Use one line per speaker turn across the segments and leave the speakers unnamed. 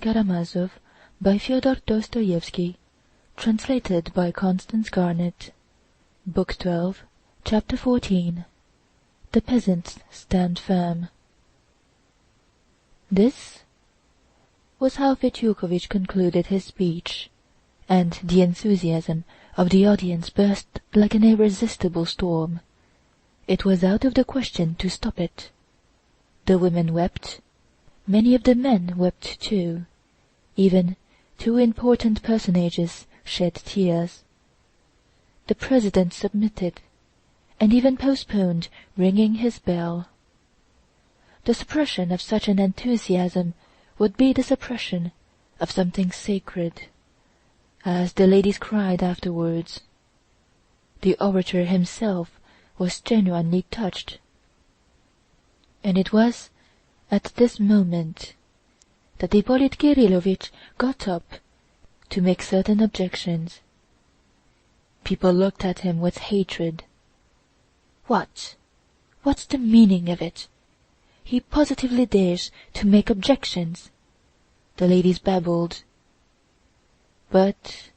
Karamazov by Fyodor Dostoevsky, translated by Constance Garnett. Book 12, Chapter 14. The Peasants Stand Firm. This was how Fetyukovitch concluded his speech, and the enthusiasm of the audience burst like an irresistible storm. It was out of the question to stop it. The women wept. Many of the men wept too. Even two important personages shed tears. The president submitted, and even postponed ringing his bell. The suppression of such an enthusiasm would be the suppression of something sacred, as the ladies cried afterwards. The orator himself was genuinely touched. And it was at this moment that Ippolit Kirillovitch got up to make certain objections. People looked at him with hatred. What's the meaning of it? He positively dares to make objections. The ladies babbled. But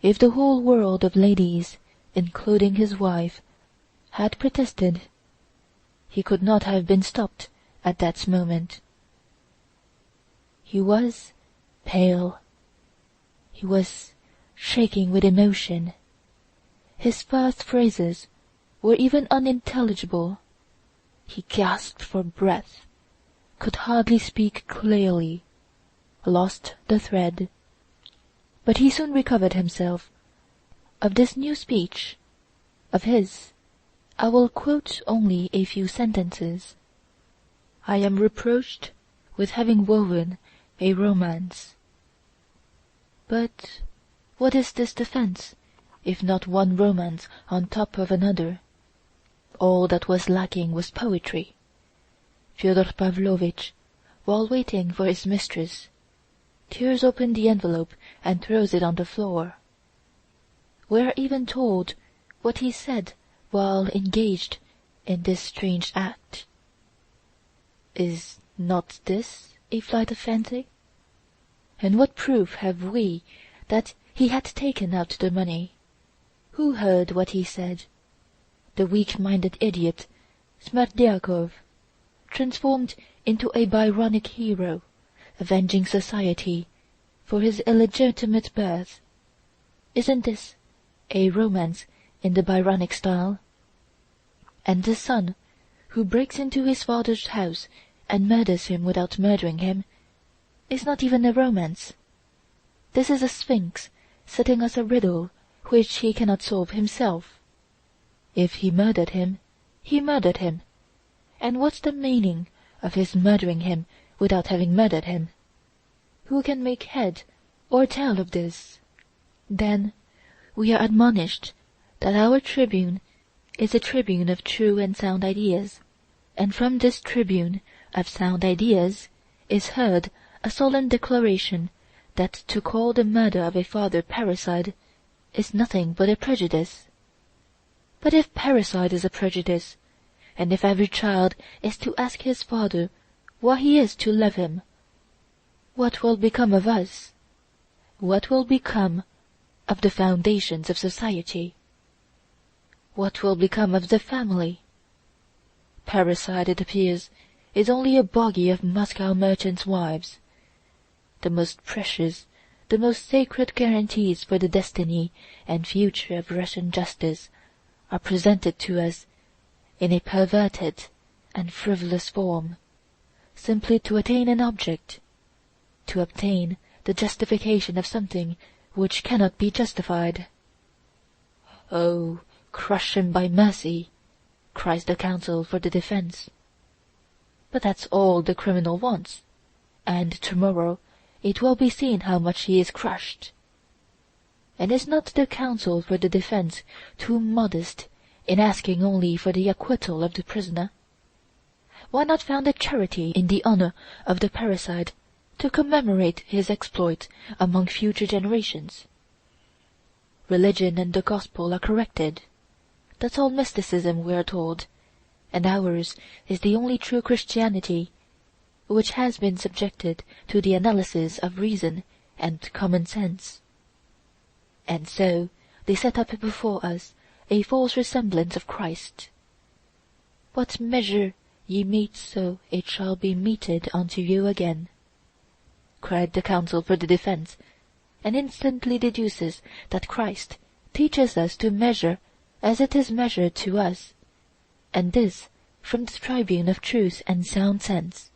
if the whole world of ladies, including his wife, had protested, he could not have been stopped at that moment. He was pale. He was shaking with emotion. His first phrases were even unintelligible. He gasped for breath, could hardly speak clearly, lost the thread. But he soon recovered himself. Of this new speech of his, I will quote only a few sentences. I am reproached with having woven a romance. But what is this defense, if not one romance on top of another? All that was lacking was poetry. Fyodor Pavlovitch, while waiting for his mistress, tears open the envelope and throws it on the floor. We are even told what he said while engaged in this strange act. Is not this a flight of fancy? And what proof have we that he had taken out the money? Who heard what he said? The weak-minded idiot, Smerdyakov, transformed into a Byronic hero, avenging society for his illegitimate birth. Isn't this a romance in the Byronic style? And the son, who breaks into his father's house and murders him without murdering him, is not even a romance. This is a sphinx setting us a riddle which he cannot solve himself. If he murdered him, he murdered him. And what's the meaning of his murdering him without having murdered him? Who can make head or tail of this? Then we are admonished that our tribune is a tribune of true and sound ideas, and from this tribune of sound ideas is heard a solemn declaration that to call the murder of a father parricide is nothing but a prejudice. But if parricide is a prejudice, and if every child is to ask his father why he is to love him, what will become of us? What will become of the foundations of society? What will become of the family? Parricide, it appears, is only a bogey of Moscow merchants' wives. The most precious, the most sacred guarantees for the destiny and future of Russian justice are presented to us in a perverted and frivolous form, simply to attain an object, to obtain the justification of something which cannot be justified. "Oh, crush him by mercy," cries the counsel for the defense. But that's all the criminal wants, and tomorrow it will be seen how much he is crushed. And is not the counsel for the defense too modest in asking only for the acquittal of the prisoner? Why not found a charity in the honor of the parricide to commemorate his exploit among future generations? Religion and the gospel are corrected. That's all mysticism, we are told, and ours is the only true Christianity, which has been subjected to the analysis of reason and common sense. And so they set up before us a false resemblance of Christ. What measure ye mete, so it shall be meted unto you again, cried the counsel for the defense, and instantly deduces that Christ teaches us to measure as it is measured to us, and this from the tribune of truth and sound sense.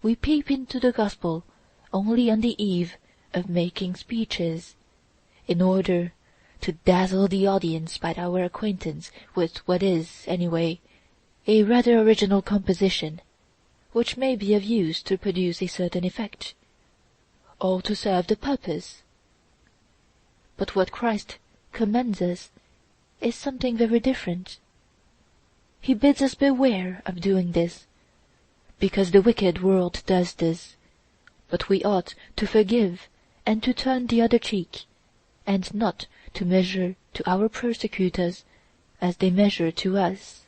We peep into the gospel only on the eve of making speeches, in order to dazzle the audience by our acquaintance with what is, anyway, a rather original composition, which may be of use to produce a certain effect, or to serve the purpose. But what Christ commends us is something very different. He bids us beware of doing this, because the wicked world does this, but we ought to forgive and to turn the other cheek, and not to measure to our persecutors as they measure to us.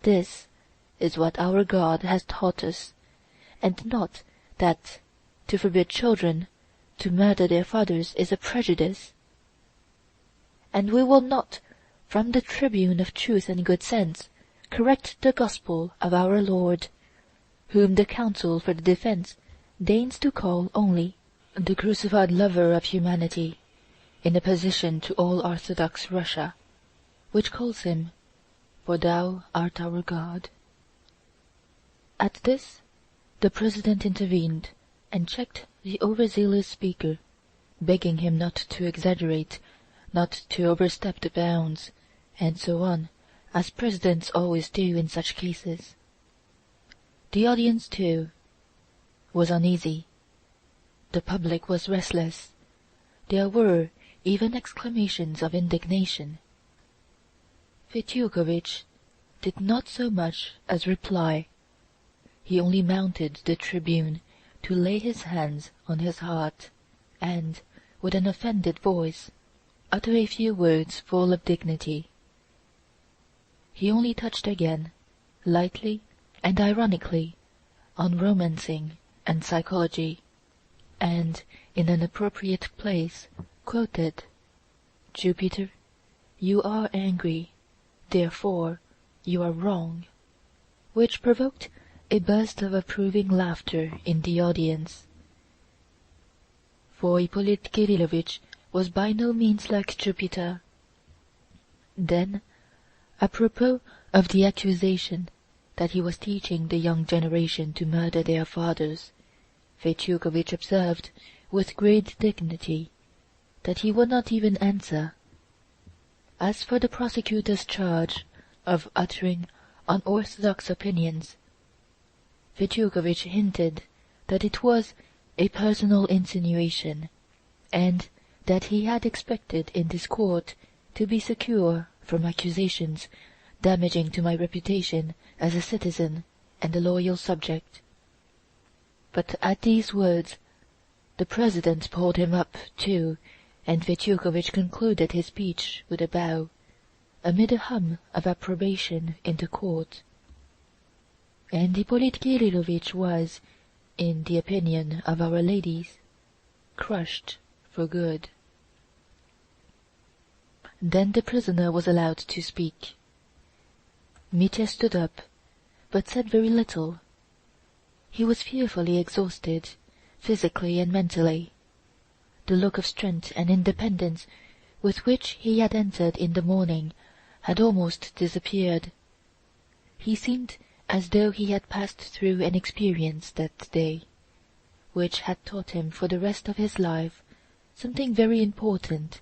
This is what our God has taught us, and not that to forbid children to murder their fathers is a prejudice. And we will not, from the tribune of truth and good sense, correct the gospel of our Lord, whom the counsel for the defense deigns to call only the crucified lover of humanity, in opposition to all Orthodox Russia, which calls him, "For thou art our God." At this the President intervened, and checked the overzealous speaker, begging him not to exaggerate, not to overstep the bounds, and so on, as presidents always do in such cases. The audience, too, was uneasy. The public was restless. There were even exclamations of indignation. Fetyukovitch did not so much as reply. He only mounted the tribune to lay his hands on his heart, and, with an offended voice, utter a few words full of dignity. He only touched again, lightly and ironically, on romancing and psychology, and, in an appropriate place, quoted, "Jupiter, you are angry, therefore you are wrong," which provoked a burst of approving laughter in the audience. For Ippolit Kirillovitch was by no means like Jupiter. Then, apropos of the accusation that he was teaching the young generation to murder their fathers, Fetyukovitch observed, with great dignity, that he would not even answer. As for the prosecutor's charge of uttering unorthodox opinions, Fetyukovitch hinted that it was a personal insinuation, and that he had expected in this court to be secure from accusations damaging to my reputation as a citizen and a loyal subject. But at these words the President pulled him up too, and Fetyukovitch concluded his speech with a bow, amid a hum of approbation in the court. And Ippolit Kirillovitch was, in the opinion of our ladies, crushed for good. Then the prisoner was allowed to speak. Mitya stood up, but said very little. He was fearfully exhausted, physically and mentally. The look of strength and independence with which he had entered in the morning had almost disappeared. He seemed as though he had passed through an experience that day, which had taught him for the rest of his life something very important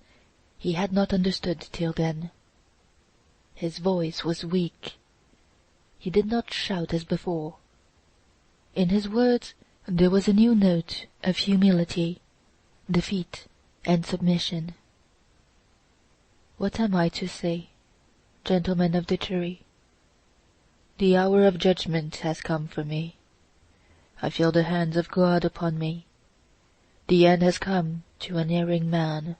he had not understood till then. His voice was weak. He did not shout as before. In his words there was a new note of humility, defeat, and submission. What am I to say, gentlemen of the jury? The hour of judgment has come for me. I feel the hands of God upon me. The end has come to an erring man.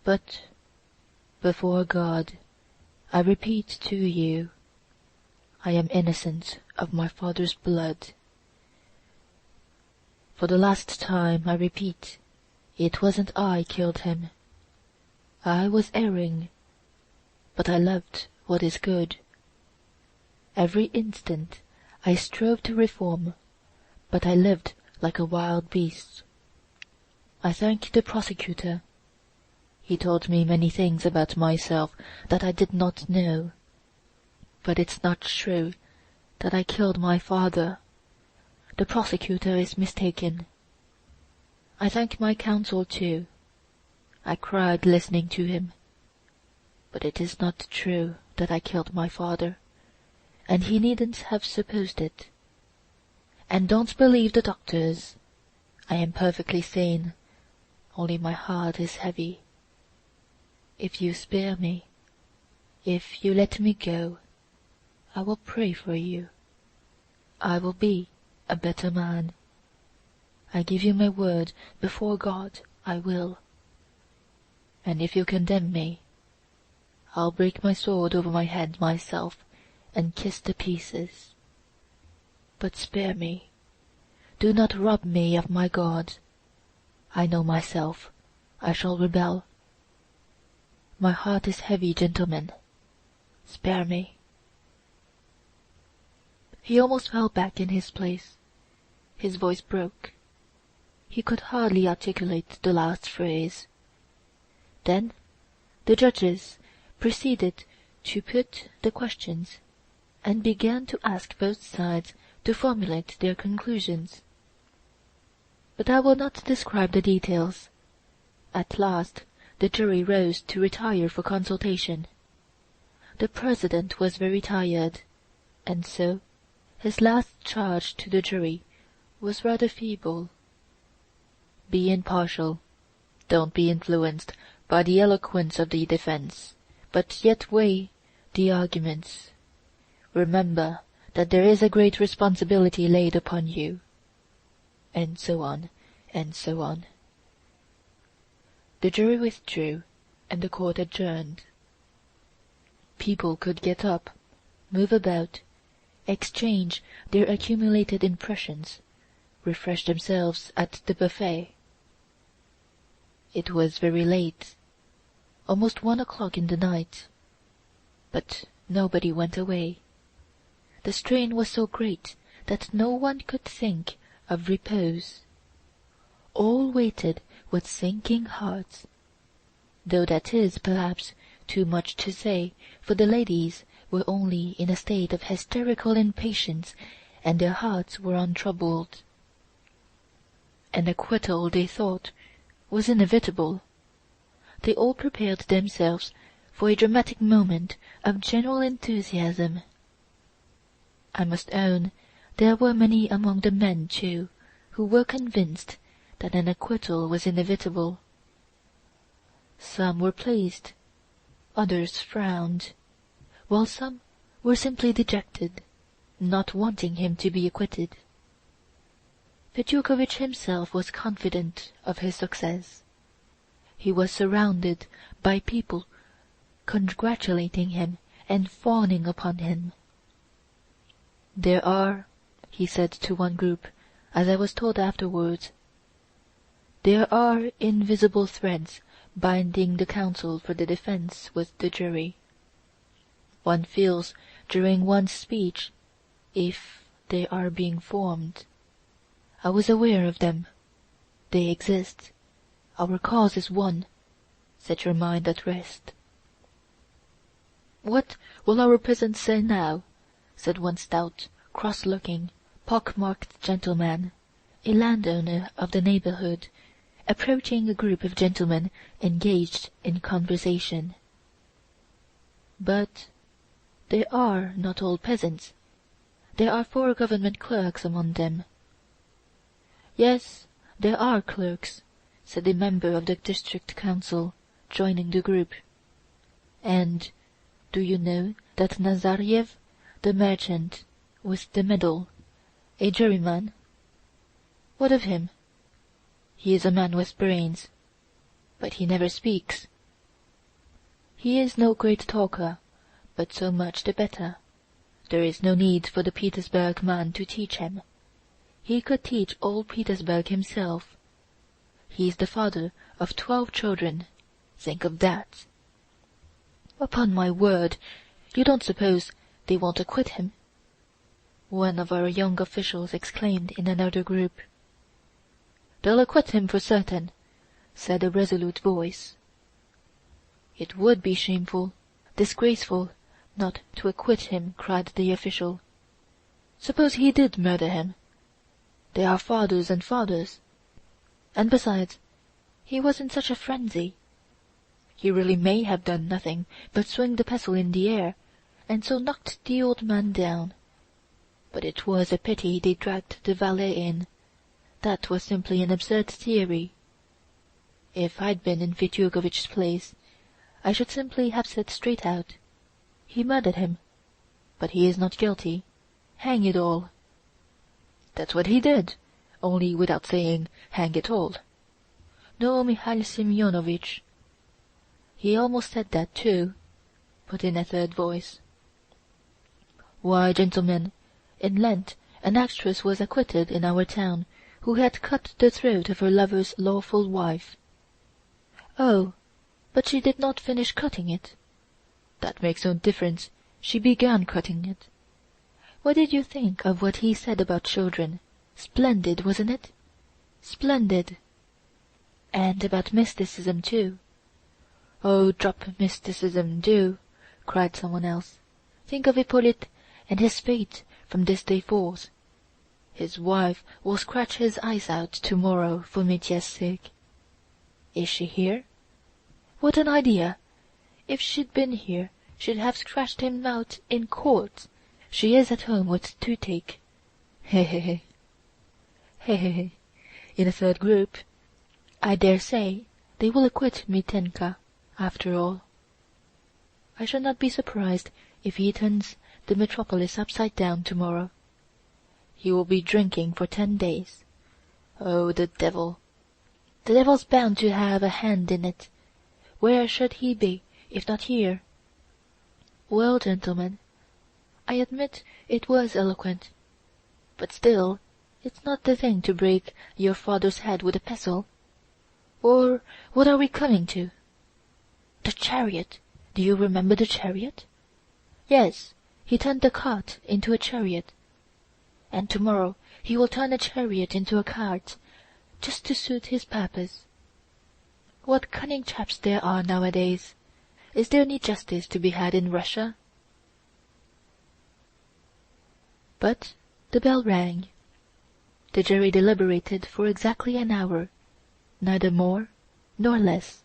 But, before God, I repeat to you, I am innocent of my father's blood. For the last time, I repeat, it wasn't I killed him. I was erring, but I loved what is good. Every instant I strove to reform, but I lived like a wild beast. I thank the prosecutor. He told me many things about myself that I did not know. But it's not true that I killed my father. The prosecutor is mistaken. I thank my counsel too. I cried listening to him. But it is not true that I killed my father, and he needn't have supposed it. And don't believe the doctors. I am perfectly sane, only my heart is heavy. If you spare me, if you let me go, I will pray for you. I will be a better man. I give you my word before God I will. And if you condemn me, I'll break my sword over my head myself and kiss the pieces. But spare me. Do not rob me of my God. I know myself. I shall rebel. My heart is heavy, gentlemen. Spare me. He almost fell back in his place. His voice broke. He could hardly articulate the last phrase. Then the judges proceeded to put the questions, and began to ask both sides to formulate their conclusions. But I will not describe the details. At last the jury rose to retire for consultation. The president was very tired, and so his last charge to the jury was rather feeble. Be impartial. Don't be influenced by the eloquence of the defense, but yet weigh the arguments. Remember that there is a great responsibility laid upon you. And so on, and so on. The jury withdrew, and the court adjourned. People could get up, move about, exchange their accumulated impressions, refresh themselves at the buffet. It was very late, almost 1 o'clock in the night, but nobody went away. The strain was so great that no one could think of repose. All waited with sinking hearts, though that is, perhaps, too much to say, for the ladies were only in a state of hysterical impatience, and their hearts were untroubled. An acquittal, they thought, was inevitable. They all prepared themselves for a dramatic moment of general enthusiasm. I must own there were many among the men, too, who were convinced that an acquittal was inevitable. Some were pleased, others frowned, while some were simply dejected, not wanting him to be acquitted. Fetyukovitch himself was confident of his success. He was surrounded by people congratulating him and fawning upon him. "There are," he said to one group, as I was told afterwards, "there are invisible threads binding the counsel for the defense with the jury. One feels during one's speech if they are being formed. I was aware of them. They exist. Our cause is won. Set your mind at rest." "What will our peasants say now?" said one stout, cross-looking, pock-marked gentleman, a landowner of the neighborhood, approaching a group of gentlemen engaged in conversation. "But they are not all peasants. There are 4 government clerks among them." "Yes, there are clerks," said a member of the district council, joining the group. "And do you know that Nazariev, the merchant, with the medal, a juryman?" "What of him?" "He is a man with brains, but he never speaks." "He is no great talker, but so much the better. There is no need for the Petersburg man to teach him. he could teach all Petersburg himself. He is the father of 12 children. Think of that! Upon my word, you don't suppose they won't acquit him? One of our young officials exclaimed in another group. They'll acquit him for certain, said a resolute voice. It would be shameful, disgraceful, not to acquit him, cried the official. Suppose he did murder him? There are fathers and fathers. And besides, he was in such a frenzy. He really may have done nothing but swing the pestle in the air, and so knocked the old man down. But it was a pity they dragged the valet in. That was simply an absurd theory. If I'd been in Fetyukovitch's place, I should simply have said straight out, he murdered him, but he is not guilty. Hang it all! That's what he did, only without saying, hang it all. No, Mihail Semyonovitch. He almost said that too, put in a third voice. Why, gentlemen, in Lent an actress was acquitted in our town who had cut the throat of her lover's lawful wife. Oh, but she did not finish cutting it. That makes no difference, she began cutting it. What did you think of what he said about children? Splendid, wasn't it? Splendid. And about mysticism too. Oh, drop mysticism, do, cried someone else. Think of Hippolyte and his fate from this day forth. His wife will scratch his eyes out tomorrow for Mitya's sake. Is she here? What an idea! If she'd been here, she'd have scratched him out in court. She is at home with toothache. He he he. He he he. In a third group, I dare say they will acquit Mitenka, after all. I shall not be surprised if he turns the metropolis upside down tomorrow. He will be drinking for 10 days. Oh, the devil! The devil's bound to have a hand in it. Where should he be, if not here? Well, gentlemen, I admit it was eloquent, but still, it's not the thing to break your father's head with a pestle. Or what are we coming to? The chariot! Do you remember the chariot? Yes, he turned the cart into a chariot. And tomorrow he will turn a chariot into a cart, just to suit his purpose. What cunning chaps there are nowadays! Is there any justice to be had in Russia? But the bell rang. The jury deliberated for exactly an hour, neither more nor less.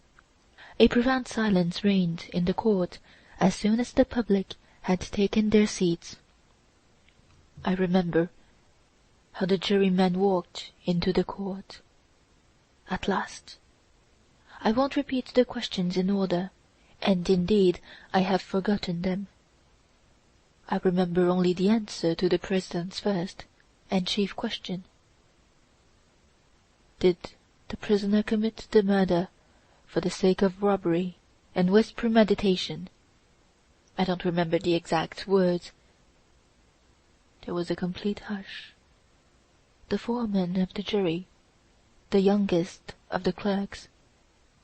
A profound silence reigned in the court as soon as the public had taken their seats. I remember how the jurymen walked into the court. At last. I won't repeat the questions in order, and indeed I have forgotten them. I remember only the answer to the president's first and chief question. Did the prisoner commit the murder for the sake of robbery and with premeditation? I don't remember the exact words. There was a complete hush. The foreman of the jury, the youngest of the clerks,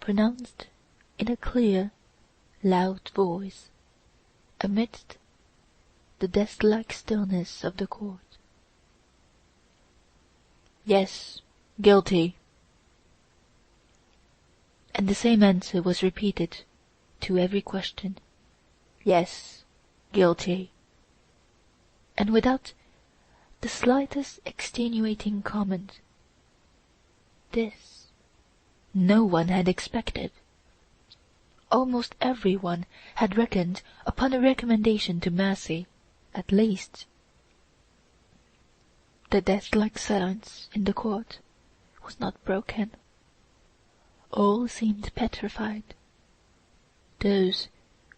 pronounced in a clear, loud voice, amidst the death-like stillness of the court, "Yes, guilty." And the same answer was repeated to every question. "Yes, guilty." And without the slightest extenuating comment. This no one had expected. Almost everyone had reckoned upon a recommendation to mercy, at least. The death-like silence in the court was not broken. All seemed petrified. Those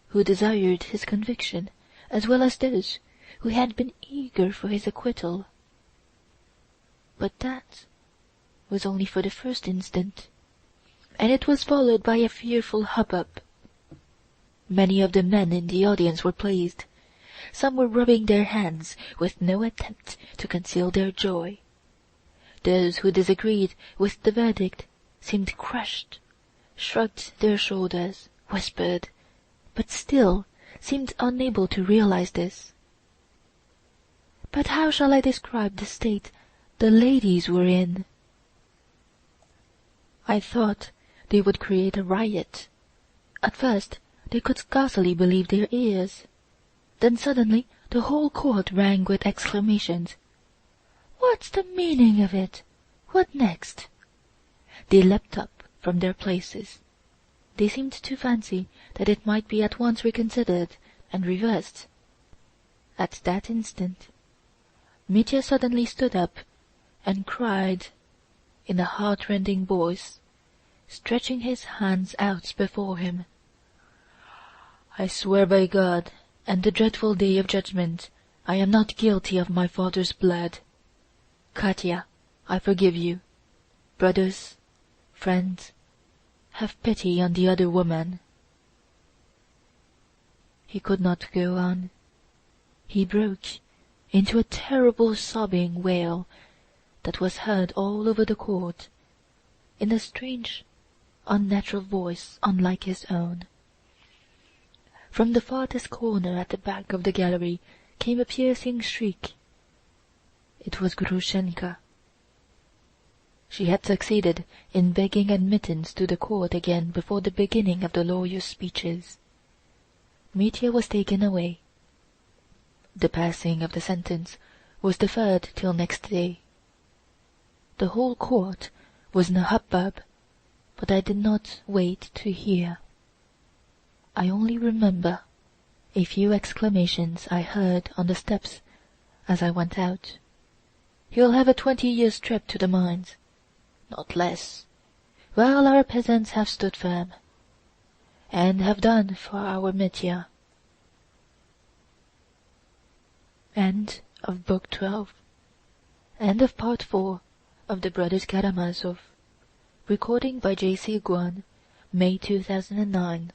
who desired his conviction, as well as those who had been eager for his acquittal. But that was only for the first instant, and it was followed by a fearful hubbub. Many of the men in the audience were pleased. Some were rubbing their hands with no attempt to conceal their joy. Those who disagreed with the verdict seemed crushed, shrugged their shoulders, whispered, but still seemed unable to realize this. But how shall I describe the state the ladies were in? I thought they would create a riot. At first they could scarcely believe their ears. Then suddenly the whole court rang with exclamations. "What's the meaning of it? What next?" They leapt up from their places. They seemed to fancy that it might be at once reconsidered and reversed. At that instant Mitya suddenly stood up and cried in a heart-rending voice, stretching his hands out before him, "I swear by God and the dreadful day of judgment, I am not guilty of my father's blood. Katya, I forgive you. Brothers, friends, have pity on the other woman." He could not go on. He broke into a terrible sobbing wail that was heard all over the court, in a strange, unnatural voice unlike his own. From the farthest corner at the back of the gallery came a piercing shriek. It was Grushenka. She had succeeded in begging admittance to the court again before the beginning of the lawyer's speeches. Mitya was taken away. The passing of the sentence was deferred till next day. The whole court was in a hubbub, but I did not wait to hear. I only remember a few exclamations I heard on the steps as I went out. "He'll have a 20-years' trip to the mines." "Not less." "Well, our peasants have stood firm, and have done for our Mitya." End of Book 12. End of Part 4 of The Brothers Karamazov. Recording by J.C. Guan, May 2009.